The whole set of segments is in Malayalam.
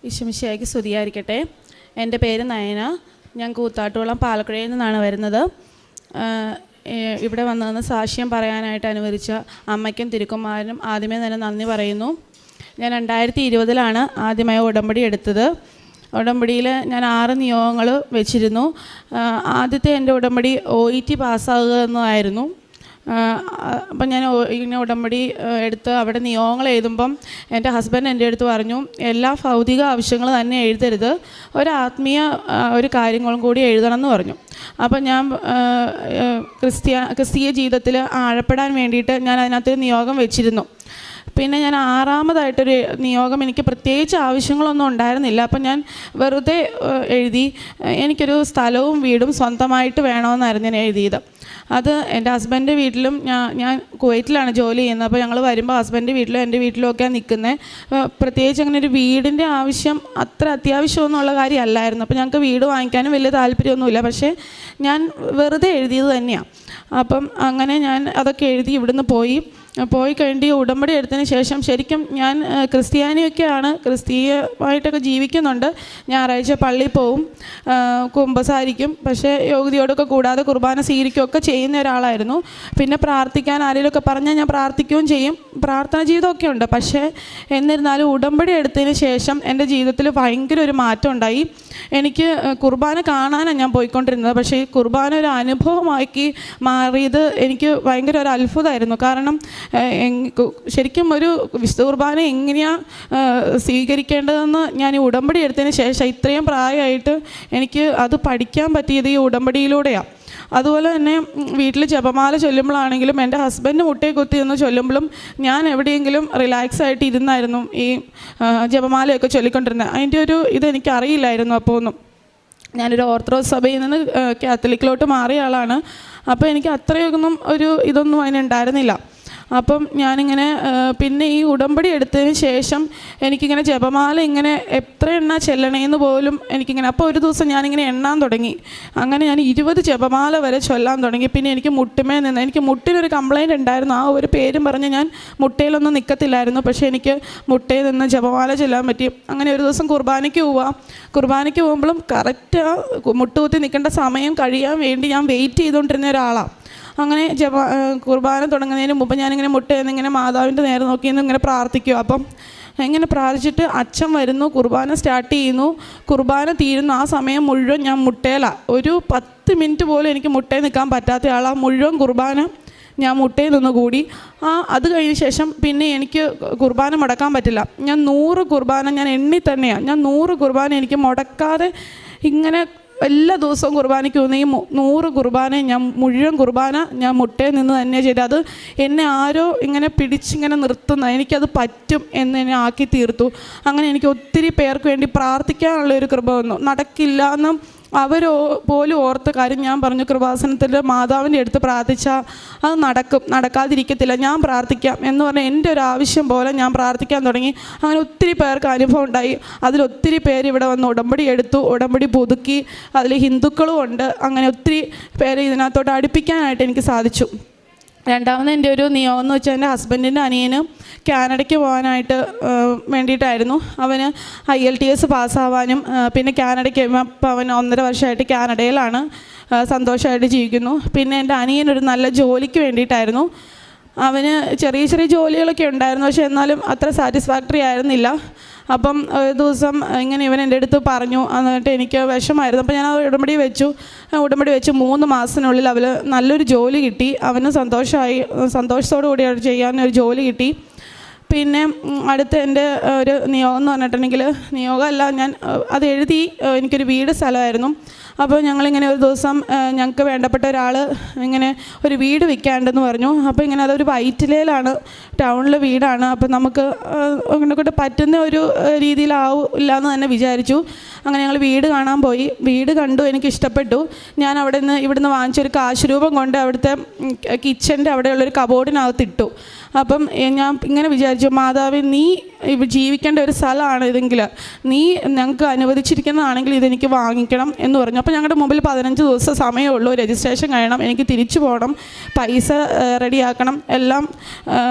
ഈശോമിശിഹായ്ക്ക് സ്തുതിയായിരിക്കട്ടെ. എൻ്റെ പേര് നയന. ഞാൻ കൂത്താട്ടുകുളം പാലക്കുഴയിൽ നിന്നാണ് വരുന്നത്. ഇവിടെ വന്നതെന്ന് സാക്ഷ്യം പറയാനായിട്ട് അനുവദിച്ച അമ്മയ്ക്കും തിരുക്കുമാരനും ആദ്യമേ തന്നെ നന്ദി പറയുന്നു. ഞാൻ 2020 ആദ്യമായി ഉടമ്പടി എടുത്തത്. ഉടമ്പടിയിൽ ഞാൻ 6 നിയോഗങ്ങൾ വെച്ചിരുന്നു. ആദ്യത്തെ എൻ്റെ ഉടമ്പടി OET പാസ്സാകുക എന്നതായിരുന്നു. അപ്പം ഞാൻ ഇങ്ങനെ ഉടമ്പടി എടുത്ത് അവിടെ നിയോഗങ്ങൾ എഴുതുമ്പം എൻ്റെ ഹസ്ബൻഡ് എൻ്റെ അടുത്ത് പറഞ്ഞു, എല്ലാ ഭൗതിക ആവശ്യങ്ങൾ തന്നെ എഴുതരുത്, ഒരാത്മീയ ഒരു കാര്യങ്ങളും കൂടി എഴുതണം എന്ന് പറഞ്ഞു. അപ്പം ഞാൻ ക്രിസ്തീയ ജീവിതത്തിൽ ആഴപ്പെടാൻ വേണ്ടിയിട്ട് ഞാൻ അതിനകത്ത് നിയോഗം വെച്ചിരുന്നു. പിന്നെ ഞാൻ 6ാമതായിട്ടൊരു നിയോഗം, എനിക്ക് പ്രത്യേകിച്ച് ആവശ്യങ്ങളൊന്നും ഉണ്ടായിരുന്നില്ല. അപ്പം ഞാൻ വെറുതെ എഴുതി, എനിക്കൊരു സ്ഥലവും വീടും സ്വന്തമായിട്ട് വേണമെന്നായിരുന്നു ഞാൻ എഴുതിയത്. അത് എൻ്റെ ഹസ്ബൻഡിൻ്റെ വീട്ടിലും ഞാൻ കുവൈറ്റിലാണ് ജോലി ചെയ്യുന്നത്. അപ്പോൾ ഞങ്ങൾ വരുമ്പോൾ ഹസ്ബൻഡിൻ്റെ വീട്ടിലും എൻ്റെ വീട്ടിലും ഒക്കെ നിൽക്കുന്നത്. പ്രത്യേകിച്ച് അങ്ങനെ ഒരു വീടിൻ്റെ ആവശ്യം അത്ര അത്യാവശ്യമൊന്നുമുള്ള കാര്യമല്ലായിരുന്നു. അപ്പോൾ ഞങ്ങൾക്ക് വീട് വാങ്ങിക്കാനും വലിയ താല്പര്യമൊന്നുമില്ല. പക്ഷേ ഞാൻ വെറുതെ എഴുതിയത് തന്നെയാണ്. അപ്പം അങ്ങനെ ഞാൻ അതൊക്കെ എഴുതി ഇവിടുന്ന് പോയി കഴിഞ്ഞ് ഉടമ്പടി എടുത്തതിന് ശേഷം ശരിക്കും ഞാൻ ക്രിസ്ത്യാനിയൊക്കെയാണ്, ക്രിസ്തീയമായിട്ടൊക്കെ ജീവിക്കുന്നുണ്ട്. ഞായറാഴ്ച പള്ളിയിൽ പോവും, കുമ്പസാരിക്കും, പക്ഷേ യോഗ്യതയോടൊക്കെ കൂടാതെ കുർബാന സ്വീകരിക്കുകയൊക്കെ ചെയ്യുന്ന ഒരാളായിരുന്നു. പിന്നെ പ്രാർത്ഥിക്കാൻ ആരെങ്കിലുമൊക്കെ പറഞ്ഞാൽ ഞാൻ പ്രാർത്ഥിക്കുകയും ചെയ്യും. പ്രാർത്ഥന ജീവിതമൊക്കെ ഉണ്ട്. പക്ഷേ എന്നിരുന്നാലും ഉടമ്പടി എടുത്തതിന് ശേഷം എൻ്റെ ജീവിതത്തിൽ ഭയങ്കര ഒരു മാറ്റം ഉണ്ടായി. എനിക്ക് കുർബാന കാണാനാണ് ഞാൻ പോയിക്കൊണ്ടിരുന്നത്. പക്ഷേ ഈ കുർബാന ഒരു അനുഭവമാക്കി മാറിയത് എനിക്ക് ഭയങ്കര ഒരു അത്ഭുതമായിരുന്നു. കാരണം ശരിക്കും ഒരു വിശുദ്ധ കുർബാന എങ്ങനെയാണ് സ്വീകരിക്കേണ്ടതെന്ന് ഞാൻ ഈ ഉടമ്പടി എടുത്തതിന് ശേഷം ഇത്രയും പ്രായമായിട്ട് എനിക്ക് അത് പഠിക്കാൻ പറ്റിയത് ഈ ഉടമ്പടിയിലൂടെയാണ്. അതുപോലെ തന്നെ വീട്ടിൽ ജപമാല ചൊല്ലുമ്പോഴാണെങ്കിലും എൻ്റെ ഹസ്ബൻഡ് മുട്ടയെ കുത്തി എന്ന് ചൊല്ലുമ്പോഴും ഞാൻ എവിടെയെങ്കിലും റിലാക്സ് ആയിട്ട് ഇരുന്നായിരുന്നു ഈ ജപമാലയൊക്കെ ചൊല്ലിക്കൊണ്ടിരുന്നത്. അതിൻ്റെ ഒരു ഇതെനിക്ക് അറിയില്ലായിരുന്നു. അപ്പോൾ ഒന്നും ഞാനൊരു ഓർത്തഡോക്സ് സഭയിൽ നിന്ന് കാത്തലിക്കിലോട്ട് മാറിയ ആളാണ്. അപ്പോൾ എനിക്ക് അത്രയൊന്നും ഒരു ഇതൊന്നും അതിനുണ്ടായിരുന്നില്ല. അപ്പം ഞാനിങ്ങനെ പിന്നെ ഈ ഉടമ്പടി എടുത്തതിന് ശേഷം എനിക്കിങ്ങനെ ജപമാല ഇങ്ങനെ എത്ര എണ്ണ ചെല്ലണേന്ന് പോലും എനിക്കിങ്ങനെ, അപ്പോൾ ഒരു ദിവസം ഞാനിങ്ങനെ എണ്ണാൻ തുടങ്ങി. അങ്ങനെ ഞാൻ 20 ജപമാല വരെ ചൊല്ലാൻ തുടങ്ങി. പിന്നെ എനിക്ക് മുട്ടുമേ നിന്ന്, എനിക്ക് മുട്ടിനൊരു കംപ്ലയിൻ്റ് ഉണ്ടായിരുന്നു. ആ ഒരു പേരും പറഞ്ഞ് ഞാൻ മുട്ടയിലൊന്നും നിൽക്കത്തില്ലായിരുന്നു. പക്ഷേ എനിക്ക് മുട്ടയിൽ നിന്ന് ജപമാല ചൊല്ലാൻ പറ്റി. അങ്ങനെ ഒരു ദിവസം കുർബാനയ്ക്ക് പോകുമ്പോഴും കറക്റ്റ് മുട്ടുകുത്തി നിൽക്കേണ്ട സമയം കഴിയാൻ വേണ്ടി ഞാൻ വെയിറ്റ് ചെയ്തുകൊണ്ടിരുന്ന ഒരാളാണ്. അങ്ങനെ കുർബാന തുടങ്ങുന്നതിന് മുമ്പ് ഞാനിങ്ങനെ മുട്ടയെന്നിങ്ങനെ മാതാവിൻ്റെ നേരെ നോക്കിയെന്ന് ഇങ്ങനെ പ്രാർത്ഥിക്കും. അപ്പം ഇങ്ങനെ പ്രാർത്ഥിച്ചിട്ട് അച്ഛൻ വരുന്നു, കുർബാന സ്റ്റാർട്ട് ചെയ്യുന്നു, കുർബാന തീരുന്നു. ആ സമയം മുഴുവൻ ഞാൻ മുട്ടയിലാണ്. ഒരു 10 മിനിറ്റ് പോലും എനിക്ക് മുട്ടയിൽ നിൽക്കാൻ പറ്റാത്ത ആളാണ്. മുഴുവൻ കുർബാന ഞാൻ മുട്ടയിൽ നിന്ന് കൂടി. അത് കഴിഞ്ഞ ശേഷം പിന്നെ എനിക്ക് കുർബാന മുടക്കാൻ പറ്റില്ല. ഞാൻ 100 കുർബാന ഞാൻ എണ്ണി തന്നെയാണ്. ഞാൻ 100 കുർബാന എനിക്ക് മുടക്കാതെ ഇങ്ങനെ എല്ലാ ദിവസവും കുർബാനയ്ക്ക് വന്ന് ഈ 100 കുർബാന ഞാൻ മുഴുവൻ കുർബാന ഞാൻ മുട്ടയിൽ നിന്ന് തന്നെ ചെയ്ത്. അത് എന്നെ ആരോ ഇങ്ങനെ പിടിച്ചിങ്ങനെ നിർത്തുന്ന, എനിക്കത് പറ്റും എന്ന് എന്നെ ആക്കി തീർത്തു. അങ്ങനെ എനിക്ക് ഒത്തിരി പേർക്ക് വേണ്ടി പ്രാർത്ഥിക്കാനുള്ളൊരു കൃപ വന്നു. നടക്കില്ല എന്ന് അവർ പോലും ഓർത്ത കാര്യം ഞാൻ പറഞ്ഞു, കൃപാസനത്തിൽ മാതാവിൻ്റെ അടുത്ത് പ്രാർത്ഥിച്ചാൽ അത് നടക്കും, നടക്കാതിരിക്കത്തില്ല, ഞാൻ പ്രാർത്ഥിക്കാം എന്ന് പറഞ്ഞാൽ എൻ്റെ ഒരു ആവശ്യം പോലെ ഞാൻ പ്രാർത്ഥിക്കാൻ തുടങ്ങി. അങ്ങനെ ഒത്തിരി പേർക്ക് അനുഭവം ഉണ്ടായി. അതിലൊത്തിരി പേര് ഇവിടെ വന്ന് ഉടമ്പടി എടുത്തു, ഉടമ്പടി പുതുക്കി. അതിൽ ഹിന്ദുക്കളും ഉണ്ട്. അങ്ങനെ ഒത്തിരി പേര് ഇതിനകത്തോട്ട് അടുപ്പിക്കാനായിട്ട് എനിക്ക് സാധിച്ചു. രണ്ടാമത് എൻ്റെ ഒരു നിയോഗം എന്ന് വെച്ചാൽ എൻ്റെ ഹസ്ബൻഡിൻ്റെ അനിയന് കാനഡയ്ക്ക് പോകാനായിട്ട് വേണ്ടിയിട്ടായിരുന്നു. അവന് IELTS പാസ്സാവാനും പിന്നെ കാനഡയ്ക്ക് ഇപ്പോൾ അവൻ 1.5 വർഷമായിട്ട് കാനഡയിലാണ്, സന്തോഷമായിട്ട് ജീവിക്കുന്നു. പിന്നെ എൻ്റെ അനിയനൊരു നല്ല ജോലിക്ക് വേണ്ടിയിട്ടായിരുന്നു. അവന് ചെറിയ ചെറിയ ജോലികളൊക്കെ ഉണ്ടായിരുന്നു, പക്ഷേ എന്നാലും അത്ര സാറ്റിസ്ഫാക്ടറി ആയിരുന്നില്ല. അപ്പം ഒരു ദിവസം ഇങ്ങനെ ഇവൻ എൻ്റെ അടുത്ത് പറഞ്ഞു. എന്നിട്ട് എനിക്ക് വിഷമായിരുന്നു. അപ്പോൾ ഞാൻ ഉടമ്പടി വെച്ചു 3 മാസത്തിനുള്ളിൽ അവന് നല്ലൊരു ജോലി കിട്ടി. അവന് സന്തോഷത്തോടു കൂടി ചെയ്യാനൊരു ജോലി കിട്ടി. പിന്നെ അടുത്ത എൻ്റെ ഒരു നിയോഗം എന്ന് പറഞ്ഞിട്ടുണ്ടെങ്കിൽ, നിയോഗമല്ല, ഞാൻ അത് എഴുതി, എനിക്കൊരു വീട് സ്ഥലമായിരുന്നു. അപ്പോൾ ഞങ്ങളിങ്ങനെ ഒരു ദിവസം ഞങ്ങൾക്ക് വേണ്ടപ്പെട്ട ഒരാൾ ഇങ്ങനെ ഒരു വീട് വിൽക്കാണ്ടെന്ന് പറഞ്ഞു. അപ്പോൾ ഇങ്ങനെ അതൊരു വൈറ്റിലയിലാണ്, ടൗണിലെ വീടാണ്. അപ്പോൾ നമുക്ക് അങ്ങനെക്കൊണ്ട് പറ്റുന്ന ഒരു രീതിയിലാവില്ല എന്ന് തന്നെ വിചാരിച്ചു. അങ്ങനെ ഞങ്ങൾ വീട് കാണാൻ പോയി. വീട് കണ്ടു, എനിക്ക് ഇഷ്ടപ്പെട്ടു. ഞാൻ ഇവിടുന്ന് വാങ്ങിച്ചൊരു കാശ് രൂപം കൊണ്ട് അവിടുത്തെ കിച്ചൻ്റെ അവിടെയുള്ളൊരു കബോർഡിനകത്ത് ഇട്ടു. അപ്പം ഞാൻ ഇങ്ങനെ വിചാരിച്ചു, മാതാവേ, നീ ജീവിക്കേണ്ട ഒരു സ്ഥലമാണ് ഇതെങ്കിൽ, നീ ഞങ്ങൾക്ക് അനുവദിച്ചിരിക്കുന്നതാണെങ്കിൽ ഇതെനിക്ക് വാങ്ങിക്കണം എന്ന് പറഞ്ഞു. അപ്പോൾ ഞങ്ങളുടെ മുമ്പിൽ 15 ദിവസം സമയമുള്ളൂ, രജിസ്ട്രേഷൻ കഴിയണം, എനിക്ക് തിരിച്ചു പോകണം, പൈസ റെഡിയാക്കണം, എല്ലാം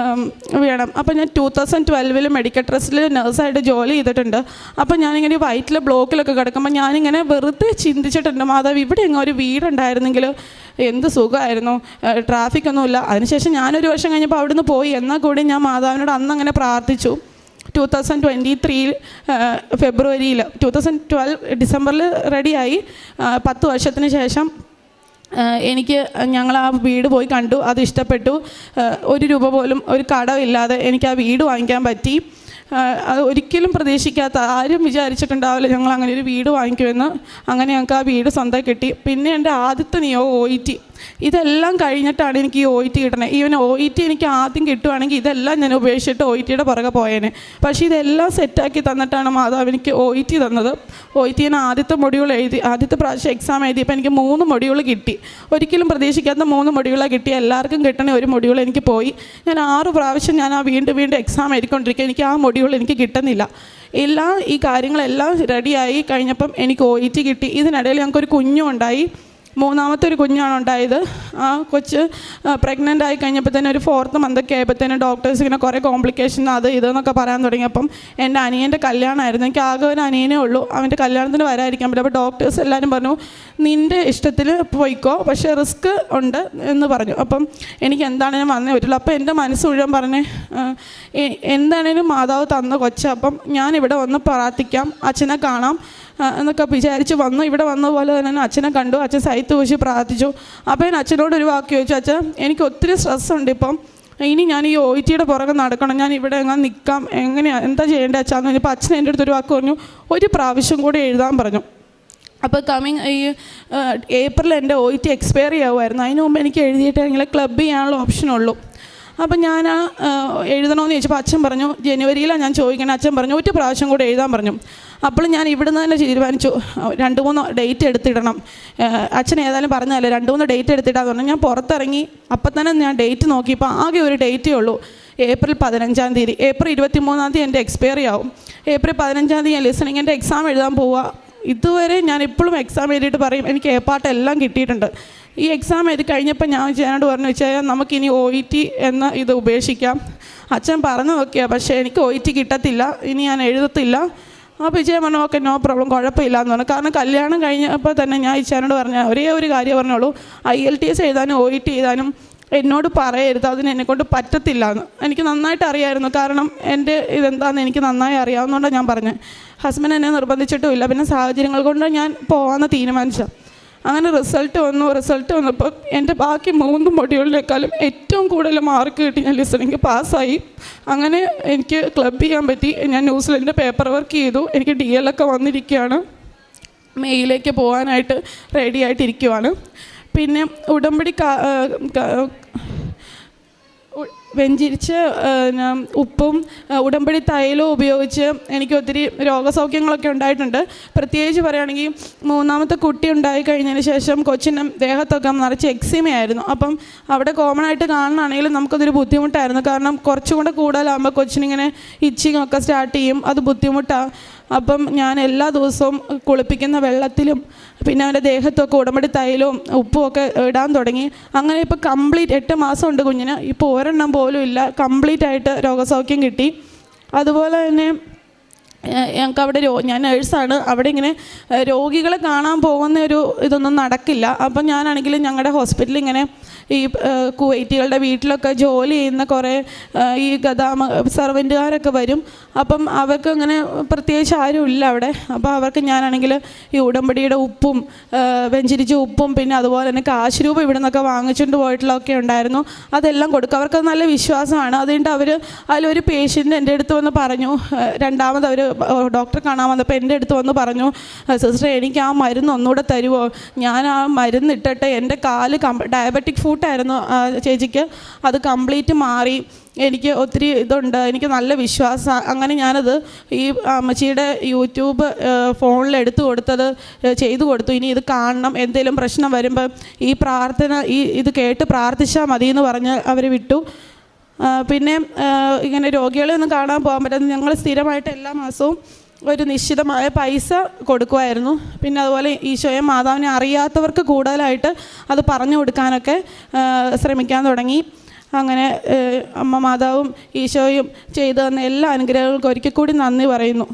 വേണം. അപ്പോൾ ഞാൻ 2012 മെഡിക്കൽ ട്രസ്റ്റിൽ നഴ്സായിട്ട് ജോലി ചെയ്തിട്ടുണ്ട്. അപ്പോൾ ഞാനിങ്ങനെ വയറ്റിലെ ബ്ലോക്കിലൊക്കെ കിടക്കുമ്പോൾ ഞാനിങ്ങനെ വെറുതെ ചിന്തിച്ചിട്ടുണ്ട്, മാതാവ്, ഇവിടെ എങ്ങനെ ഒരു വീടുണ്ടായിരുന്നെങ്കിൽ എന്ത് സുഖമായിരുന്നു, ട്രാഫിക്കൊന്നുമില്ല. അതിനുശേഷം ഞാനൊരു വർഷം കഴിഞ്ഞപ്പോൾ അവിടുന്ന് പോയി. എന്നാൽ കൂടി ഞാൻ മാതാവിനോട് അന്നങ്ങനെ പ്രാർത്ഥിച്ചു. 2023 ഫെബ്രുവരിയിൽ 2012 ഡിസംബറിൽ റെഡിയായി. 10 വർഷത്തിന് ശേഷം ഞങ്ങൾ ആ വീട് പോയി കണ്ടു, അത് ഇഷ്ടപ്പെട്ടു. 1 രൂപ പോലും ഒരു കടമില്ലാതെ എനിക്ക് ആ വീട് വാങ്ങിക്കാൻ പറ്റി. അത് ഒരിക്കലും പ്രതീക്ഷിക്കാത്ത, ആരും വിചാരിച്ചിട്ടുണ്ടാവില്ല ഞങ്ങൾ അങ്ങനെ ഒരു വീട് വാങ്ങിക്കുമെന്ന്. അങ്ങനെ ഞങ്ങൾക്ക് ആ വീട് സ്വന്തം കിട്ടി. പിന്നെ എൻ്റെ ആദ്യത്തെ നിയോഗം OET. ഇതെല്ലാം കഴിഞ്ഞിട്ടാണ് എനിക്ക് ഈ OET കിട്ടണത്. ഈവൻ OET എനിക്ക് ആദ്യം കിട്ടുവാണെങ്കിൽ ഇതെല്ലാം ഞാൻ ഉപേക്ഷിച്ചിട്ട് OETയുടെ പുറകെ പോയേനെ. പക്ഷേ ഇതെല്ലാം സെറ്റാക്കി തന്നിട്ടാണ് മാതാവ് എനിക്ക് OET തന്നത്. OET ഞാൻ ആദ്യത്തെ മൊഡ്യൂൾ എഴുതി, ആദ്യത്തെ പ്രാവശ്യം എക്സാം എഴുതിയപ്പോൾ എനിക്ക് 3 മൊഡ്യൂൾ കിട്ടി. ഒരിക്കലും പ്രതീക്ഷിക്കാത്ത 3 മൊഡ്യൂളാണ് കിട്ടി. എല്ലാവർക്കും കിട്ടണ ഒരു മൊഡ്യൂൾ എനിക്ക് പോയി. ഞാൻ 6 പ്രാവശ്യം ഞാൻ ആ വീണ്ടും എക്സാം എഴുതിക്കൊണ്ടിരിക്കുക. എനിക്ക് ആ മൊഡ്യൂൾ എനിക്ക് കിട്ടുന്നില്ല. ഈ കാര്യങ്ങളെല്ലാം റെഡിയായി കഴിഞ്ഞപ്പം എനിക്ക് OET കിട്ടി. ഇതിനിടയിൽ ഞങ്ങൾക്കൊരു കുഞ്ഞും ഉണ്ടായി. 3ാമത്തെ ഒരു കുഞ്ഞാണ് ഉണ്ടായത്. ആ കൊച്ച് പ്രഗ്നൻ്റ് ആയി കഴിഞ്ഞപ്പോൾ തന്നെ ഒരു 4th മന്തൊക്കെ ആയപ്പോഴത്തേനും ഡോക്ടേഴ്സ് ഇങ്ങനെ കുറേ കോംപ്ലിക്കേഷൻ അത് ഇതെന്നൊക്കെ പറയാൻ തുടങ്ങിയപ്പം എൻ്റെ അനിയൻ്റെ കല്യാണമായിരുന്നു. എനിക്ക് ആകെ ഒരു അനിയനേ ഉള്ളൂ. അവൻ്റെ കല്യാണത്തിന് വരാതിരിക്കാൻ പറ്റില്ല. അപ്പോൾ ഡോക്ടേഴ്സ് എല്ലാവരും പറഞ്ഞു, നിൻ്റെ ഇഷ്ടത്തിൽ പോയിക്കോ, പക്ഷേ റിസ്ക് ഉണ്ട് എന്ന് പറഞ്ഞു. അപ്പം എനിക്ക് എന്താണേലും വന്നേ പറ്റുള്ളൂ. അപ്പോൾ എൻ്റെ മനസ്സ് മുഴുവൻ പറഞ്ഞേ, എന്താണേലും മാതാവ് തന്ന കൊച്ച, അപ്പം ഞാനിവിടെ വന്ന് പ്രാർത്ഥിക്കാം, അച്ഛനെ കാണാം എന്നൊക്കെ വിചാരിച്ച് വന്നു. ഇവിടെ വന്നതുപോലെ തന്നെ അച്ഛനെ കണ്ടു. അച്ഛൻ സൈത്ത് വെച്ച് പ്രാർത്ഥിച്ചു. അപ്പോൾ ഞാൻ അച്ഛനോട് ഒരു വാക്ക് ചോദിച്ചു, അച്ഛൻ, എനിക്ക് ഒത്തിരി സ്ട്രെസ്സുണ്ട് ഇപ്പം, ഇനി ഞാൻ ഈ OETയുടെ പുറകെ നടക്കണം, ഞാൻ ഇവിടെ എങ്ങനെ നിൽക്കാം, എന്താ ചെയ്യേണ്ടത് അച്ഛാന്ന് പറഞ്ഞപ്പോൾ അച്ഛൻ എൻ്റെ അടുത്തൊരു വാക്ക് പറഞ്ഞു, ഒരു പ്രാവശ്യം കൂടി എഴുതാൻ പറഞ്ഞു. അപ്പോൾ ഈ ഏപ്രിൽ എൻ്റെ OET എക്സ്പയർ ചെയ്യുമായിരുന്നു. അതിന് മുമ്പ് എനിക്ക് എഴുതിയിട്ടെങ്കിൽ ക്ലബ് ചെയ്യാനുള്ള ഓപ്ഷനുള്ളൂ. അപ്പം ഞാൻ എഴുതണമെന്ന് ചോദിച്ചപ്പോൾ അച്ഛൻ പറഞ്ഞു, ജനുവരിയിലാണ് ഞാൻ ചോദിക്കണേ. അച്ഛൻ പറഞ്ഞു, 1 പ്രാവശ്യം കൂടെ എഴുതാൻ പറഞ്ഞു. അപ്പോൾ ഞാൻ ഇവിടുന്ന് തന്നെ തീരുമാനിച്ചു, 2-3 ഡേറ്റ് എടുത്തിടണം. അച്ഛൻ ഏതായാലും പറഞ്ഞതല്ലേ, 2-3 ഡേറ്റ് എടുത്തിട്ടാന്ന് പറഞ്ഞു. ഞാൻ പുറത്തിറങ്ങി, അപ്പം തന്നെ ഞാൻ ഡേറ്റ് നോക്കിയപ്പോൾ ആകെ ഒരു ഡേറ്റേ ഉള്ളൂ, ഏപ്രിൽ 15-ാം തീയതി. ഏപ്രിൽ 23-ാം തീയതി എൻ്റെ എക്സ്പയറി ആവും. ഏപ്രിൽ 15-ാം തീയതി ഞാൻ ലിസണിങ്ങിൻ്റെ എക്സാം എഴുതാൻ പോവുക. ഇതുവരെ ഞാൻ ഇപ്പോഴും എക്സാം എഴുതിയിട്ട് പറയും, എനിക്ക് A-പാർട്ട് എല്ലാം കിട്ടിയിട്ടുണ്ട്. ഈ എക്സാം എഴുതി കഴിഞ്ഞപ്പോൾ ഞാൻ ചേട്ടനോട് പറഞ്ഞു, വെച്ചാൽ നമുക്കിനി OET എന്ന ഇത് ഉപേക്ഷിക്കാം. അച്ഛൻ പറഞ്ഞു നോക്കിയാൽ, പക്ഷേ എനിക്ക് OET കിട്ടത്തില്ല, ഇനി ഞാൻ എഴുതത്തില്ല. അപ്പോൾ വിജയൻ പറഞ്ഞു, ഓക്കെ, നോ പ്രോബ്ലം, കുഴപ്പമില്ല എന്ന് പറഞ്ഞു. കാരണം കല്യാണം കഴിഞ്ഞപ്പോൾ തന്നെ ഞാൻ ഇച്ചാനോട് പറഞ്ഞ ഒരേ ഒരു കാര്യം പറഞ്ഞോളൂ, IELTS എഴുതാനും OET എഴുതാനും എന്നോട് പറയരുത്, അതിന് എന്നെക്കൊണ്ട് പറ്റത്തില്ല എന്ന്. എനിക്ക് നന്നായിട്ട് അറിയാമായിരുന്നു, കാരണം എൻ്റെ ഇതെന്താണെന്ന് എനിക്ക് നന്നായി അറിയാവുന്നതുകൊണ്ടാണ് ഞാൻ പറഞ്ഞത്. ഹസ്ബൻഡ് എന്നെ നിർബന്ധിച്ചിട്ടുമില്ല. പിന്നെ സാഹചര്യങ്ങൾ കൊണ്ട് ഞാൻ പോകാമെന്ന് തീരുമാനിച്ചത്. അങ്ങനെ റിസൾട്ട് വന്നപ്പോൾ എൻ്റെ ബാക്കി 3 മൊഡ്യൂളിനേക്കാളും ഏറ്റവും കൂടുതൽ മാർക്ക് കിട്ടി. ഞാൻ ലിസണിങ് പാസ്സായി. അങ്ങനെ എനിക്ക് ക്ലബ് ചെയ്യാൻ പറ്റി. ഞാൻ ന്യൂസിലൻഡിൻ്റെ പേപ്പർ വർക്ക് ചെയ്തു. എനിക്ക് DL ഒക്കെ വന്നിരിക്കുകയാണ്. മെയിലേക്ക് പോകാനായിട്ട് റെഡി ആയിട്ടിരിക്കുവാണ്. പിന്നെ ഉടമ്പടി വെഞ്ചിരിച്ച് ഉപ്പും ഉടമ്പടി തൈലവും ഉപയോഗിച്ച് എനിക്ക് ഒത്തിരി രോഗസൗഖ്യങ്ങളൊക്കെ ഉണ്ടായിട്ടുണ്ട്. പ്രത്യേകിച്ച് പറയുകയാണെങ്കിൽ 3ാമത്തെ കുട്ടി ഉണ്ടായി കഴിഞ്ഞതിന് ശേഷം കൊച്ചിൻ്റെ ദേഹത്തൊക്കെ നിറച്ച് എക്സിമയായിരുന്നു. അപ്പം അവിടെ കോമൺ ആയിട്ട് കാണുകയാണെങ്കിലും നമുക്കതൊരു ബുദ്ധിമുട്ടായിരുന്നു. കാരണം കുറച്ചുകൂടെ കൂടുതലാകുമ്പോൾ കൊച്ചിനിങ്ങനെ ഇച്ചിങ് ഒക്കെ സ്റ്റാർട്ട് ചെയ്യും, അത് ബുദ്ധിമുട്ടാണ്. അപ്പം ഞാൻ എല്ലാ ദിവസവും കുളിപ്പിക്കുന്ന വെള്ളത്തിലും പിന്നെ അവൻ്റെ ദേഹത്തൊക്കെ ഉടമ്പടി തൈലവും ഉപ്പും ഒക്കെ ഇടാൻ തുടങ്ങി. അങ്ങനെ ഇപ്പോൾ കംപ്ലീറ്റ് 8 മാസമുണ്ട് കുഞ്ഞിന്. ഇപ്പോൾ ഒരെണ്ണം പോലും ഇല്ല, കംപ്ലീറ്റ് ആയിട്ട് രോഗസൗഖ്യം കിട്ടി. അതുപോലെ തന്നെ ഞങ്ങൾക്ക് അവിടെ ഞാൻ നേഴ്സാണ്. അവിടെ ഇങ്ങനെ രോഗികളെ കാണാൻ പോകുന്ന ഒരു ഇതൊന്നും നടക്കില്ല. അപ്പം ഞാനാണെങ്കിലും ഞങ്ങളുടെ ഹോസ്പിറ്റലിൽ ഇങ്ങനെ ഈ കുവൈറ്റികളുടെ വീട്ടിലൊക്കെ ജോലി ചെയ്യുന്ന കുറേ ഈ സർവൻറ്റുകാരൊക്കെ വരും. അപ്പം അവർക്ക് അങ്ങനെ പ്രത്യേകിച്ച് ആരും ഇല്ല അവിടെ. അപ്പോൾ അവർക്ക് ഞാനാണെങ്കിൽ ഈ ഉടമ്പടിയുടെ ഉപ്പും വെഞ്ചിരിച്ച ഉപ്പും പിന്നെ അതുപോലെ തന്നെ കാശ് രൂപ ഇവിടെ നിന്നൊക്കെ വാങ്ങിച്ചുകൊണ്ട് പോയിട്ടുള്ളതൊക്കെ ഉണ്ടായിരുന്നു. അതെല്ലാം കൊടുക്കും. അവർക്ക് നല്ല വിശ്വാസമാണ്. അതുകൊണ്ട് അവർ അതിലൊരു പേഷ്യൻ്റ് എൻ്റെ അടുത്ത് വന്ന് പറഞ്ഞു, രണ്ടാമത് അവർ ഡോക്ടറെ കാണാൻ വന്നപ്പോൾ എൻ്റെ അടുത്ത് വന്ന് പറഞ്ഞു, സിസ്റ്റർ എനിക്ക് ആ മരുന്ന് ഒന്നുകൂടെ തരുമോ? ഞാൻ ആ മരുന്ന് ഇട്ടിട്ട് എൻ്റെ കാല് ഡയബറ്റിക് ഫുട്ടായിരുന്നു ചേച്ചിക്ക്, അത് കംപ്ലീറ്റ് മാറി. എനിക്ക് ഒത്തിരി ഇതുണ്ട്, എനിക്ക് നല്ല വിശ്വാസം. അങ്ങനെ ഞാനത് ഈ അമ്മച്ചിയുടെ യൂട്യൂബ് ഫോണിൽ എടുത്തു കൊടുത്തത് ചെയ്തു കൊടുത്തു. ഇനി ഇത് കാണണം, എന്തെങ്കിലും പ്രശ്നം വരുമ്പോൾ ഈ പ്രാർത്ഥന ഇത് കേട്ട് പ്രാർത്ഥിച്ചാൽ മതി എന്ന് പറഞ്ഞ് അവർ വിട്ടു. പിന്നെ ഇങ്ങനെ രോഗികളെ ഒന്നും കാണാൻ പോകാൻ പറ്റുന്നത് ഞങ്ങൾ സ്ഥിരമായിട്ട് എല്ലാ മാസവും ഒരു നിശ്ചിതമായ പൈസ കൊടുക്കുമായിരുന്നു. പിന്നെ അതുപോലെ ഈശോയെ മാതാവിനെ അറിയാത്തവർക്ക് കൂടുതലായിട്ട് അത് പറഞ്ഞു കൊടുക്കാനൊക്കെ ശ്രമിക്കാൻ തുടങ്ങി. അങ്ങനെ അമ്മ മാതാവും ഈശോയും ചെയ്തു തന്ന എല്ലാ അനുഗ്രഹങ്ങൾക്കും ഒരിക്കൽ കൂടി നന്ദി പറയുന്നു.